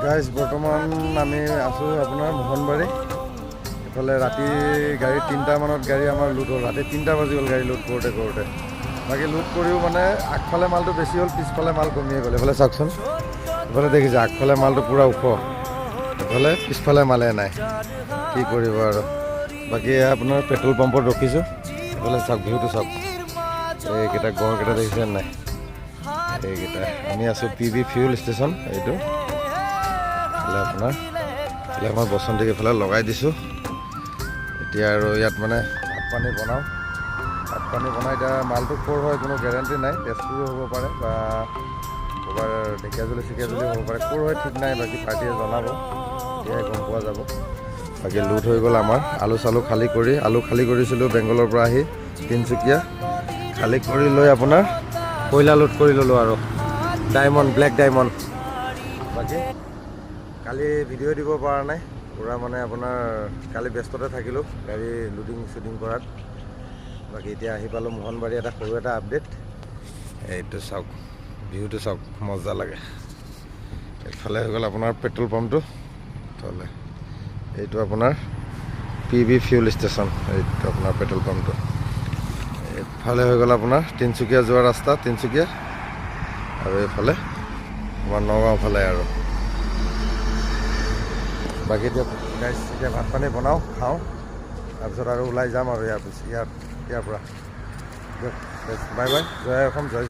Guys বৰ্তমান আমি আছোঁ আপোনাৰ মোহনবাৰী। এইফালে ৰাতি গাড়ী 3টা মানত গাড়ী আমাৰ লোড হ'ল। ৰাতি 3টা বাজি গ'ল গাড়ী লোড কৰোঁতে কৰোঁতে। বাকী লোড কৰিও মানে আগফালে মালটো বেছি হ'ল, পিছফালে মাল কমিয়ে গ'ল। এইফালে চাওকচোন, এইফালে দেখিছে আগফালে মালটো পূৰা ওখ, এইফালে পিছফালে মালে নাই। কি কৰিব আৰু। বাকী আপোনাৰ পেট্ৰল পাম্পত ৰখিছোঁ। এইফালে চাওক ভিউটো চাওক, এইকেইটা গড়কেইটা দেখিছে নাই? এইকেইটা আমি আছোঁ PB ফিউল ষ্টেচন। এইটো আপোনাৰ এইফালে আমাৰ বসন্তিক এইফালে লগাই দিছোঁ। এতিয়া আৰু ইয়াত মানে ভাত পানী বনাওঁ। ভাত পানী বনাই এতিয়া মালটো ক'ৰ হয় কোনো গেৰেণ্টি নাই। তেজপুৰো হ'ব পাৰে বা ক'ৰবাৰ ঢেকীয়াজুলি চেকীয়াজুলি হ'ব পাৰে, ক'ৰ হয় ঠিক নাই। বাকী পাৰ্টীয়ে জনাব, তেতিয়াহে গম পোৱা যাব। বাকী লোড হৈ গ'ল আমাৰ। আলু চালু খালী কৰি, আলু খালী কৰিছিলোঁ বেংগলৰ পৰা আহি তিনিচুকীয়া। খালী কৰি লৈ আপোনাৰ কয়লা লোড কৰি ল'লোঁ আৰু ডায়মণ্ড, ব্লেক ডায়মণ্ড। বাকী কালি ভিডিঅ' দিব পৰা নাই পূৰা, মানে আপোনাৰ কালি ব্যস্ততে থাকিলোঁ গাড়ী লোডিং শ্বুটিং কৰাত। বাকী এতিয়া আহি পালোঁ মোহনবাৰী। এটা সৰু এটা আপডেট, এইটো চাওক ভিউটো চাওক, মজা লাগে। এইফালে হৈ গ'ল আপোনাৰ পেট্ৰল পাম্পটো, এইফালে এইটো আপোনাৰ PB ফিউল ষ্টেচন। এইটো আপোনাৰ পেট্ৰল পাম্পটো। এইফালে হৈ গ'ল আপোনাৰ তিনিচুকীয়া যোৱা ৰাস্তা, তিনিচুকীয়া। আৰু এইফালে আমাৰ নগাঁও ফালে আৰু। বাকী এতিয়া গাইজ এতিয়া ভাত পানী বনাওঁ, খাওঁ, তাৰপিছত আৰু ওলাই যাম আৰু ইয়াৰ পৰা। বাই বাই, জয় অসম, জয়।